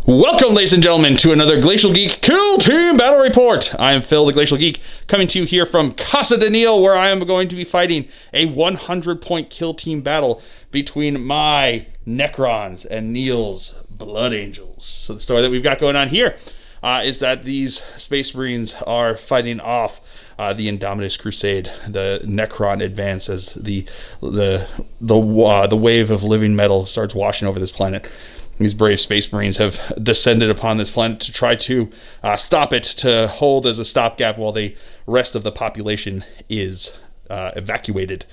Welcome, ladies and gentlemen, to another Glacial Geek Kill Team Battle Report. I am Phil, the Glacial Geek, coming to you here from Casa de Neil, where I am going to be fighting a 100-point kill team battle between my Necrons and Neil's Blood Angels. So the story that we've got going on here is that these Space Marines are fighting off the Indominus Crusade. The Necron advance as the wave of living metal starts washing over this planet. These brave Space Marines have descended upon this planet to try to stop it, to hold as a stopgap while the rest of the population is evacuated.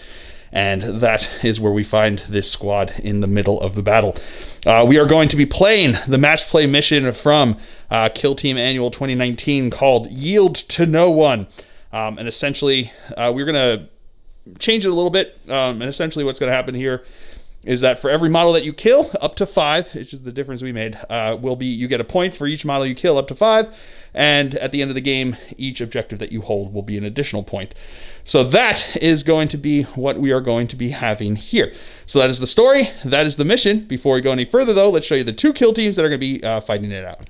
And that is where we find this squad in the middle of the battle. We are going to be playing the match play mission from Kill Team Annual 2019 called Yield to No One. And essentially, we're going to change it a little bit. And essentially what's going to happen here is that for every model that you kill, up to 5, which is the difference we made, will be you get a point for each model you kill up to 5, and at the end of the game, each objective that you hold will be an additional point. So that is going to be what we are going to be having here. So that is the story, that is the mission. Before we go any further though, let's show you the 2 kill teams that are going to be fighting it out.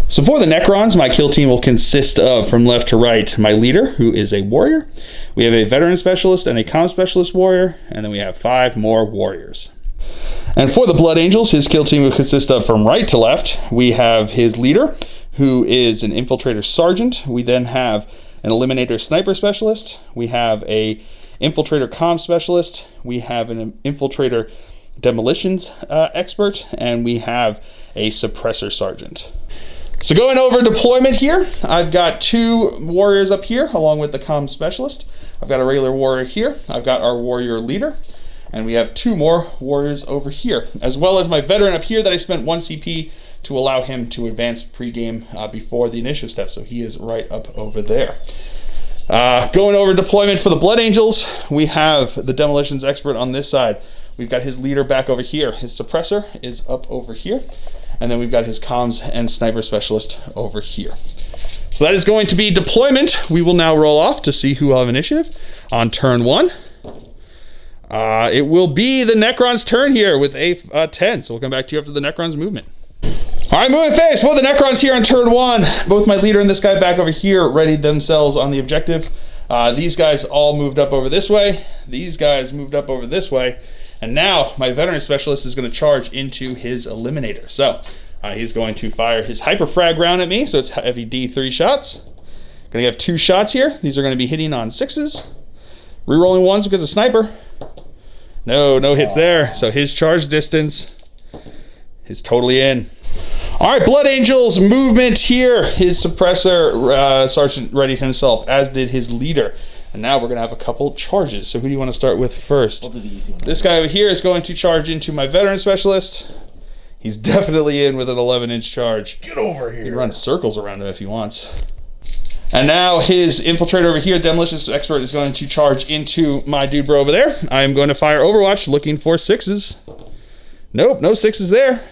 So for the Necrons, my kill team will consist of, from left to right, my leader, who is a warrior. We have a veteran specialist and a comm specialist warrior, and then we have 5 more warriors. And for the Blood Angels, his kill team will consist of, from right to left, we have his leader, who is an infiltrator sergeant. We then have an eliminator sniper specialist. We have a infiltrator comm specialist. We have an infiltrator demolitions expert, and we have a suppressor sergeant. So going over deployment here, I've got 2 warriors up here along with the comm specialist. I've got a regular warrior here. I've got our warrior leader. And we have 2 more warriors over here, as well as my veteran up here that I spent 1 CP to allow him to advance pregame before the initiative step. So he is right up over there. Going over deployment for the Blood Angels, we have the demolitions expert on this side. We've got his leader back over here. His suppressor is up over here. And then we've got his comms and sniper specialist over here. So that is going to be deployment. We will now roll off to see who will have initiative on turn 1. It will be the Necron's turn here with a 10. So we'll come back to you after the Necron's movement. All right, moving phase for the Necrons here on turn 1. Both my leader and this guy back over here readied themselves on the objective. These guys all moved up over this way. These guys moved up over this way. And now my veteran specialist is going to charge into his eliminator. So he's going to fire his hyper frag round at me. So it's heavy D3 shots. Going to have 2 shots here. These are going to be hitting on 6s. Rerolling 1s because of sniper. No hits there. So his charge distance is totally in. All right, Blood Angels movement here. His suppressor sergeant readied himself, as did his leader. And now we're going to have a couple charges. So who do you want to start with first? We'll do the easy one. This guy over here is going to charge into my veteran specialist. He's definitely in with an 11-inch charge. Get over here. He can run circles around him if he wants. And now his infiltrator over here, demolitions expert, is going to charge into my dude bro over there. I am going to fire Overwatch looking for 6s. Nope, no 6s there.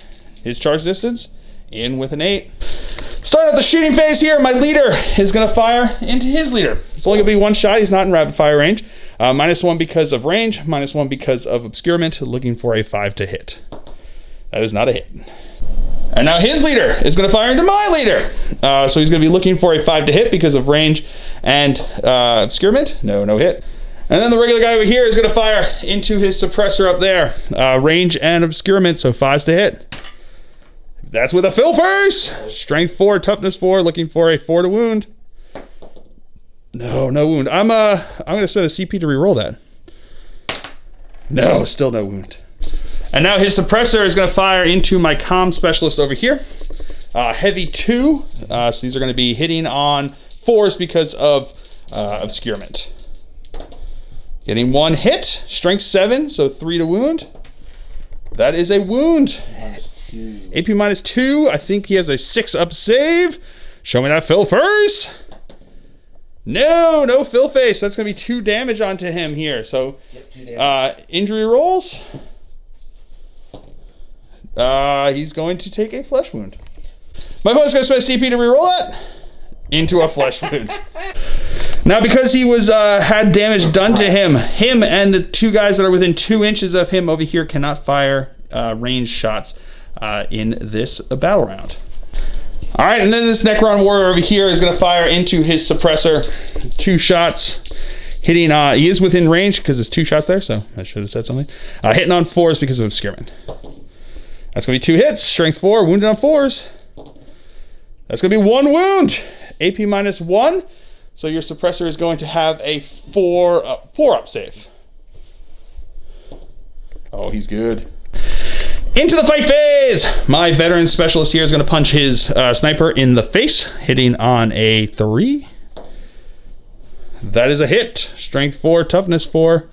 His charge distance, in with an 8. Starting off the shooting phase here, my leader is going to fire into his leader. It's only going to be 1 shot. He's not in rapid fire range. -1 because of range, -1 because of obscurement, looking for a 5 to hit. That is not a hit. And now his leader is going to fire into my leader. So he's going to be looking for a 5 to hit because of range and obscurement. No hit. And then the regular guy over here is going to fire into his suppressor up there. Range and obscurement, so 5s to hit. That's with a fill face. Strength 4, toughness 4, looking for a 4 to wound. No wound. I'm going to set a CP to reroll that. No, still no wound. And now his suppressor is going to fire into my comm specialist over here. Heavy 2. So these are going to be hitting on 4s because of obscurement. Getting 1 hit. Strength 7, so 3 to wound. That is a wound. AP -2. I think he has a 6 up save. Show me that fill face. No fill face. That's going to be 2 damage onto him here. So injury rolls. He's going to take a flesh wound. My opponent's going to spend CP to reroll that into a flesh wound. Now, because he was had damage done to him and the 2 guys that are within 2 inches of him over here cannot fire range shots. in this battle round. All right, and then this Necron warrior over here is going to fire into his suppressor. 2 shots. Hitting, he is within range because it's 2 shots there, so I should have said something. Hitting on 4s because of obscurement. That's going to be 2 hits. Strength 4, wounded on 4s. That's going to be 1 wound. AP -1. So your suppressor is going to have a 4-up save. Oh, he's good. Into the fight phase! My veteran specialist here is going to punch his sniper in the face, hitting on a 3. That is a hit. Strength 4, toughness 4.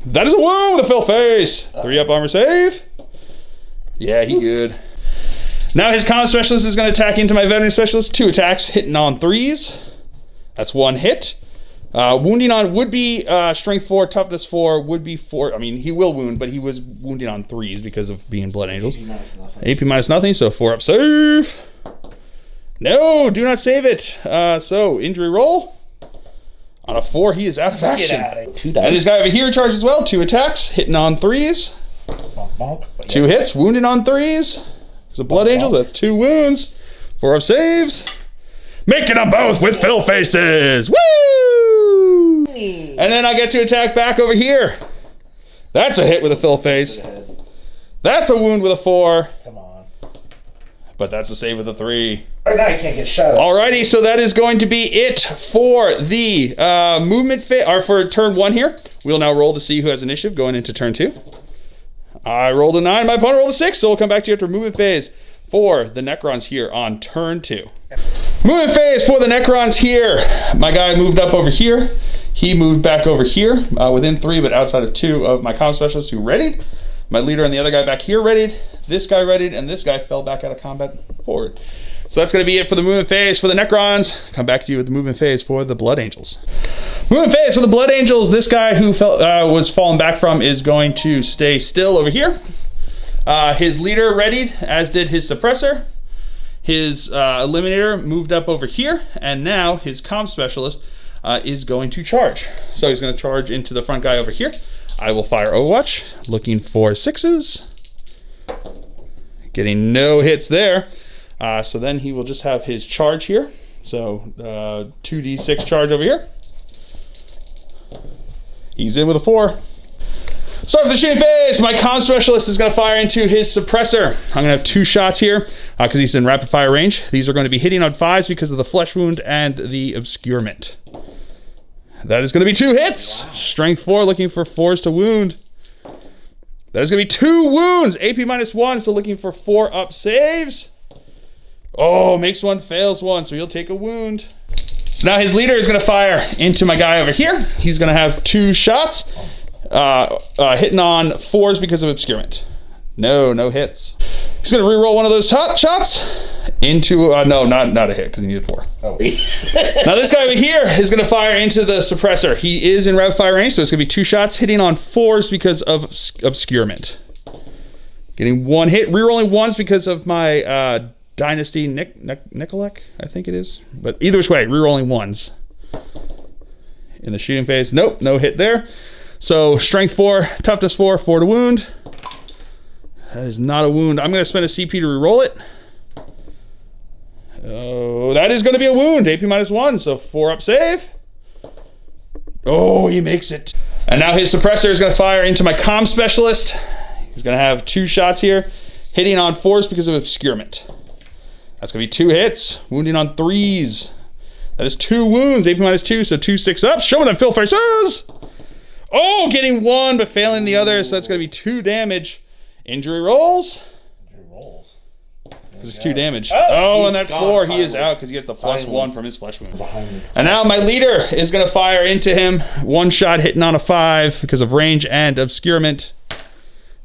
That is a wound with a fill face. 3-up armor save. Yeah, he good. Now his comm specialist is going to attack into my veteran specialist. 2 attacks, hitting on 3s. That's 1 hit. Wounding on would be strength 4, toughness 4, would be 4. I mean, he will wound, but he was wounding on 3s because of being blood angels. AP minus nothing, so 4-up save. No, do not save it. So injury roll. On a 4, he is out of action. Get out of it. 2 dice. And this guy over here charged as well. 2 attacks, hitting on 3s. Bonk, bonk. 2 hits, wounded on 3s. It's a blood angel, that's 2 wounds. 4-up saves. Making them both with fill faces. Woo! And then I get to attack back over here. That's a hit with a fill face. That's a wound with a 4. Come on. But that's a save with a 3. Right now you can't get shot at. Alrighty, so that is going to be it for the movement phase, or for turn 1 here. We'll now roll to see who has initiative going into turn 2. I rolled a 9, my opponent rolled a 6, so we'll come back to you after movement phase for the Necrons here on turn 2. Movement phase for the Necrons here. My guy moved up over here. He moved back over here, within 3, but outside of 2 of my comm specialists who readied. My leader and the other guy back here readied. This guy readied, and this guy fell back out of combat forward. So that's going to be it for the movement phase for the Necrons. Come back to you with the movement phase for the Blood Angels. Movement phase for the Blood Angels. This guy who was fallen back from is going to stay still over here. His leader readied, as did his suppressor. His eliminator moved up over here, and now his comm specialist is going to charge. So he's going to charge into the front guy over here. I will fire Overwatch, looking for 6s. Getting no hits there. So then he will just have his charge here. So 2d6 charge over here. He's in with a 4. Starts the shooting phase. My comm specialist is going to fire into his suppressor. I'm going to have 2 shots here because he's in rapid fire range. These are going to be hitting on 5s because of the flesh wound and the obscurement. That is going to be 2 hits. Wow. Strength 4, looking for 4s to wound. That is going to be 2 wounds. AP -1, so looking for 4-up saves. Oh, makes 1, fails 1, so he'll take a wound. So now his leader is going to fire into my guy over here. He's going to have 2 shots, hitting on 4s because of obscurement. No hits. He's going to reroll one of those shots into, no, not a hit because he needed 4. Oh. Now this guy over here is going to fire into the suppressor. He is in rapid fire range, so it's going to be 2 shots, hitting on 4s because of obscurement. Getting 1 hit, rerolling 1s because of my Dynasty Nicolek, I think it is. But either which way, rerolling 1s. In the shooting phase, nope, no hit there. So strength 4, toughness 4, 4 to wound. That is not a wound. I'm going to spend a CP to reroll it. Oh, that is going to be a wound. AP -1, so 4-up save. Oh, he makes it. And now his suppressor is going to fire into my comm specialist. He's going to have 2 shots here, hitting on 4s because of obscurement. That's going to be 2 hits, wounding on 3s. That is 2 wounds, AP -2, so 2 6-ups. Showing them fill faces. Oh, getting 1, but failing the other, so that's going to be 2 damage. Injury rolls. Because it's 2 damage. Oh, and that 4, he is out because he gets the +1 from his flesh wound. And now my leader is going to fire into him. 1 shot hitting on a 5 because of range and obscurement.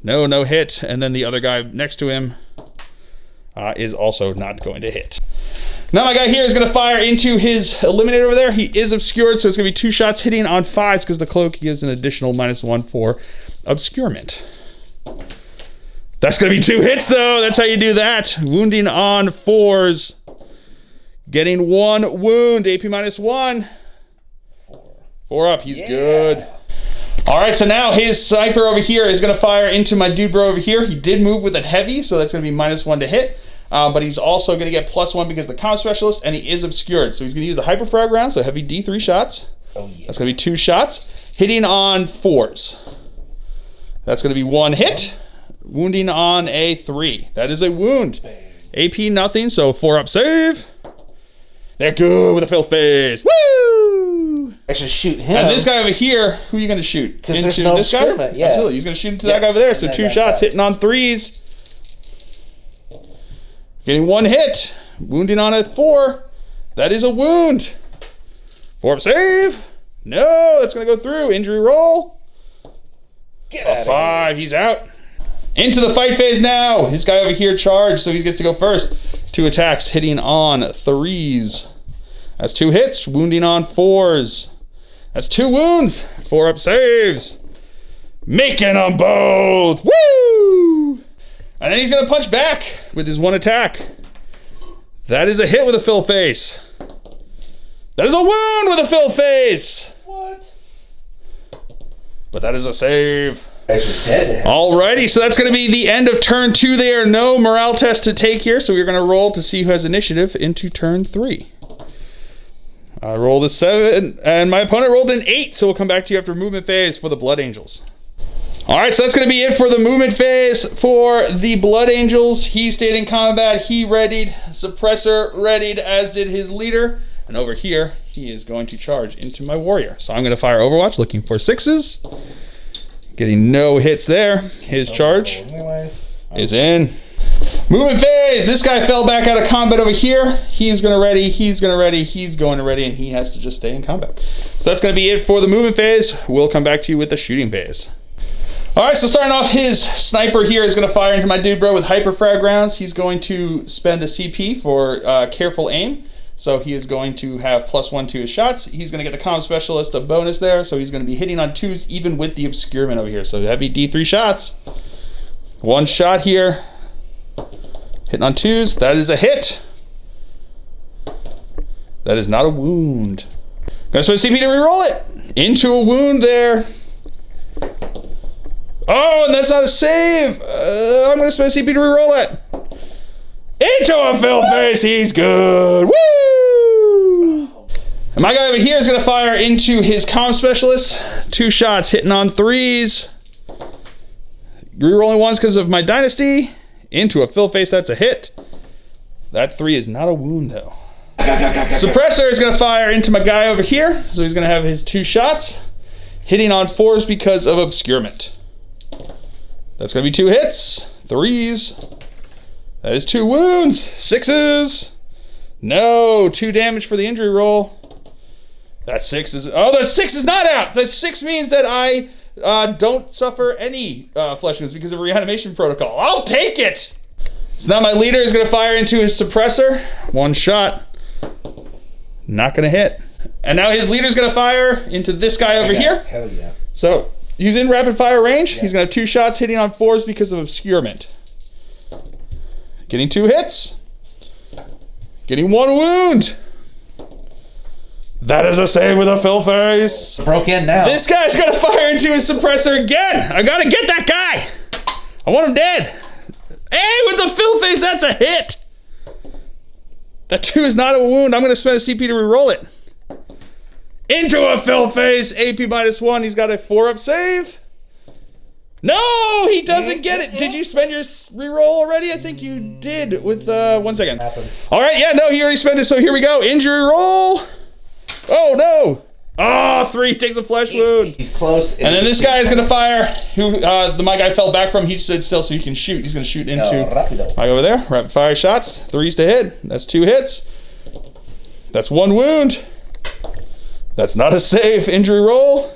No hit. And then the other guy next to him is also not going to hit. Now my guy here is going to fire into his eliminator over there. He is obscured, so it's going to be 2 shots hitting on 5s because the cloak gives an additional -1 for obscurement. That's going to be 2 hits, though. That's how you do that. Wounding on 4s. Getting 1 wound. AP -1. 4 up. He's good. All right, so now his sniper over here is going to fire into my dude bro over here. He did move with it heavy, so that's going to be -1 to hit. But he's also going to get +1 because of the comm specialist, and he is obscured. So he's going to use the hyperfrag round, so heavy D3 shots. Oh, yeah. That's going to be 2 shots, hitting on 4s. That's going to be 1 hit, wounding on a 3. That is a wound. AP nothing, so 4-up save. They're good with a filth phase. Woo! I should shoot him. And this guy over here, who are you going to shoot? Into no this guy? Yeah. Absolutely. He's going to shoot into that guy over there. So 2 shots, hitting on 3s. Getting 1 hit, wounding on a 4. That is a wound. 4-up save. No, that's going to go through. Injury roll. Get out A 5. He's out. Into the fight phase now. This guy over here charged, so he gets to go first. 2 attacks, hitting on 3s. That's 2 hits, wounding on 4s. That's 2 wounds. 4-up saves. Making them both. Woo! And then he's going to punch back with his 1 attack. That is a hit with a fill face. That is a wound with a fill face. What? But that is a save. Dead. Alrighty, so that's going to be the end of turn 2 there. No morale test to take here, so we're going to roll to see who has initiative into turn 3. I rolled a 7, and my opponent rolled an 8, so we'll come back to you after movement phase for the Blood Angels. Alright, so that's going to be it for the movement phase for the Blood Angels. He stayed in combat, he readied, suppressor readied, as did his leader. And over here, he is going to charge into my warrior. So I'm going to fire Overwatch, looking for 6s. Getting no hits there. His charge is in. Movement phase. This guy fell back out of combat over here. He's going to ready. He's going to ready. He's going to ready. And he has to just stay in combat. So that's going to be it for the movement phase. We'll come back to you with the shooting phase. All right, so starting off, his sniper here is going to fire into my dude bro with hyperfrag rounds. He's going to spend a CP for careful aim. So he is going to have +1 to his shots. He's going to get the comm specialist, a bonus there. So he's going to be hitting on 2s even with the obscurement over here. So heavy D3 shots. 1 shot here. Hitting on 2s. That is a hit. That is not a wound. Gonna spend CP to reroll it. Into a wound there. Oh, and that's not a save. I'm going to spend CP to reroll it. Into a fill face. He's good. Woo! And my guy over here is going to fire into his comm specialist. 2 shots, hitting on 3s. Rerolling 1s because of my dynasty. Into a fill face. That's a hit. That 3 is not a wound, though. Suppressor is going to fire into my guy over here. So he's going to have his 2 shots. Hitting on 4s because of obscurement. That's going to be 2 hits. 3s. That is 2 wounds. 6s. No. 2 damage for the injury roll. That 6 is... Oh, that 6 is not out. That 6 means that I don't suffer any flesh wounds because of reanimation protocol. I'll take it. So now my leader is going to fire into his suppressor. 1 shot. Not going to hit. And now his leader is going to fire into this guy over here. Hell yeah. So he's in rapid fire range. Yeah. He's going to have 2 shots hitting on 4s because of obscurement. Getting 2 hits. Getting 1 wound. That is a save with a fill face. Broke in now. This guy's going to fire into his suppressor again. I got to get that guy. I want him dead. Hey, with the fill face, that's a hit. That 2 is not a wound. I'm going to spend a CP to reroll it. Into a fill face. AP -1. He's got a 4-up save. No, he doesn't get it. Did you spend your reroll already? I think you did with 1 second. All right, yeah, no, he already spent it. So here we go. Injury roll. Oh, no. Oh, 3 takes a flesh wound. He's close. And then this guy is going to fire. Who my guy fell back from. He stood still so he can shoot. He's going to shoot into right over there. Rapid fire shots. 3s to hit. That's 2 hits. That's 1 wound. That's not a save. Injury roll.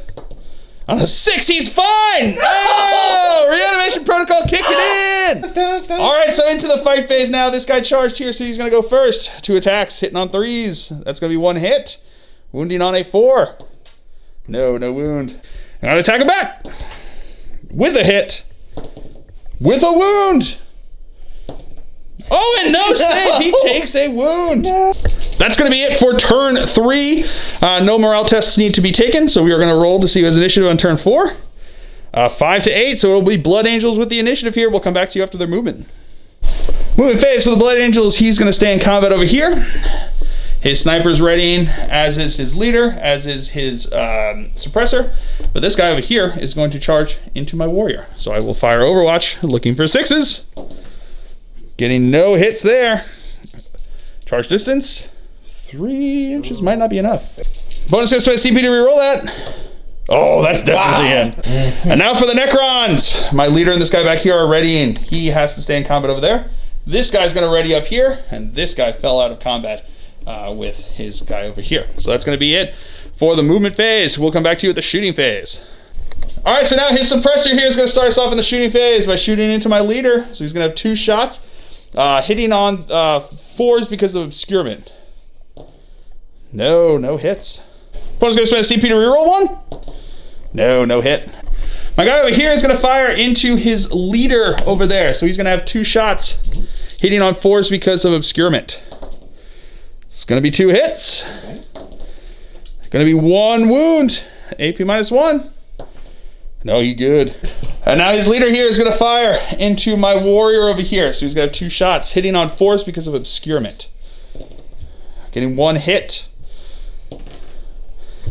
On a 6, he's fine! Oh! Reanimation protocol kicking in! Alright, so into the fight phase now. This guy charged here, so he's going to go first. 2 attacks, hitting on 3s. That's going to be 1 hit. Wounding on a 4. No wound. I'm going to attack him back. With a hit. With a wound. Oh, and no save. He takes a wound. That's going to be it for turn 3. No morale tests need to be taken, so we are going to roll to see who has initiative on turn 4. 5 to 8, so it'll be Blood Angels with the initiative here. We'll come back to you after their movement. Movement phase for the Blood Angels. He's going to stay in combat over here. His sniper's readying, as is his leader, as is his suppressor. But this guy over here is going to charge into my warrior. So I will fire Overwatch, looking for 6s. Getting no hits there. Charge distance, 3 inches might not be enough. Bonus gonna spend CP to reroll that. Oh, that's definitely in. And now for the Necrons. My leader and this guy back here are readying. He has to stay in combat over there. This guy's gonna ready up here, and this guy fell out of combat with his guy over here. So that's gonna be it for the movement phase. We'll come back to you at the shooting phase. All right, so now his suppressor here is gonna start us off in the shooting phase by shooting into my leader. So he's gonna have 2 shots, hitting on 4s because of obscurement. No hits. Opponent's gonna spend a CP to reroll 1. No hit. My guy over here is gonna fire into his leader over there. So he's gonna have 2 shots, hitting on 4s because of obscurement. It's gonna be 2 hits. Gonna be 1 wound. AP -1. No, you good. And now his leader here is gonna fire into my warrior over here. So he's gonna have 2 shots, hitting on 4s because of obscurement. Getting 1 hit.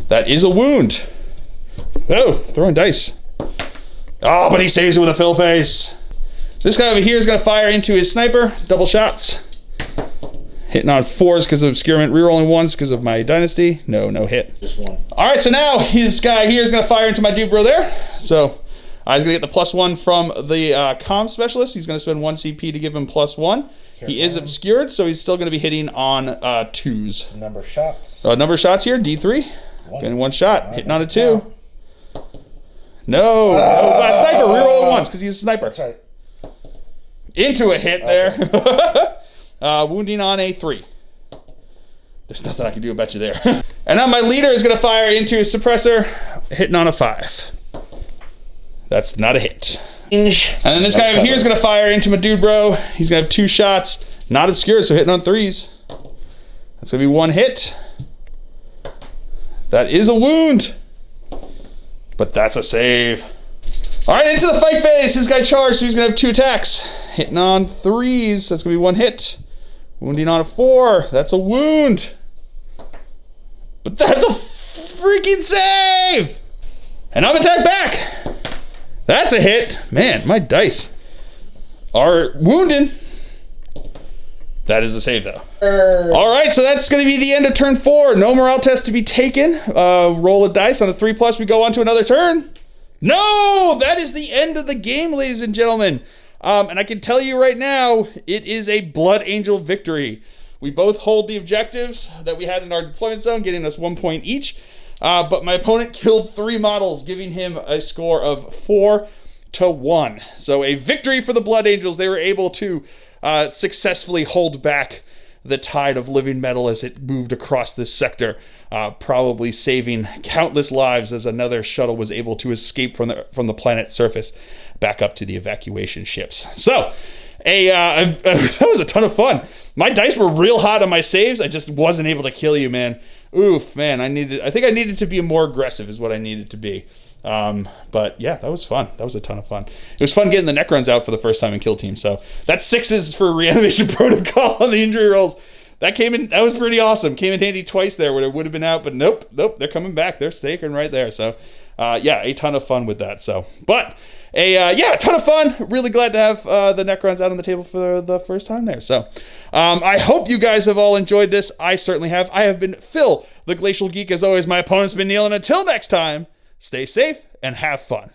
That is a wound. Oh, throwing dice. Oh, but he saves it with a fill face. This guy over here is gonna fire into his sniper, double shots. Hitting on 4s because of obscurement, rerolling 1s because of my dynasty. No hit. Just 1. All right, so now his guy here is gonna fire into my dude bro there. So he's gonna get the +1 from the comm specialist. He's gonna spend 1 CP to give him +1. He is obscured, so he's still gonna be hitting on 2s. Number of shots. Number of shots here, D3. Getting 1 shot, hitting on a 2. No, sniper, reroll it once because he's a sniper. That's right. Into a hit there. Wounding on a 3. There's nothing I can do about you there. And now my leader is going to fire into his suppressor, hitting on a 5. That's not a hit. And then this guy over here is going to fire into my dude bro. He's going to have 2 shots, not obscured, so hitting on 3s. That's going to be 1 hit. That is a wound. But that's a save. All right, into the fight phase. This guy charged, so he's gonna have 2 attacks. Hitting on 3s, that's gonna be 1 hit. Wounding on a 4, that's a wound. But that's a freaking save! And I'm attack back. That's a hit. Man, my dice are wounding. That is a save though. All right, so that's gonna be the end of turn 4. No morale test to be taken. Roll a dice. On a 3+, we go on to another turn. No, that is the end of the game, ladies and gentlemen. And I can tell you right now, it is a Blood Angel victory. We both hold the objectives that we had in our deployment zone, getting us 1 point each. But my opponent killed 3 models, giving him a score of 4 to 1. So a victory for the Blood Angels. They were able to successfully hold back the tide of living metal as it moved across this sector, probably saving countless lives as another shuttle was able to escape from the planet's surface back up to the evacuation ships. So, that was a ton of fun. My dice were real hot on my saves. I just wasn't able to kill you, man. Oof, man. I think I needed to be more aggressive is what I needed to be. But yeah, that was fun. That was a ton of fun. It was fun getting the Necrons out for the first time in Kill Team. So that's 6s for reanimation protocol on the injury rolls. That was pretty awesome. Came in handy twice there where it would have been out, but nope, they're coming back. They're staking right there. So yeah, a ton of fun with that. So, but a ton of fun. Really glad to have the Necrons out on the table for the first time there. So I hope you guys have all enjoyed this. I certainly have. I have been Phil, the Glacial Geek. As always, my opponent's been Neil, and until next time, stay safe and have fun.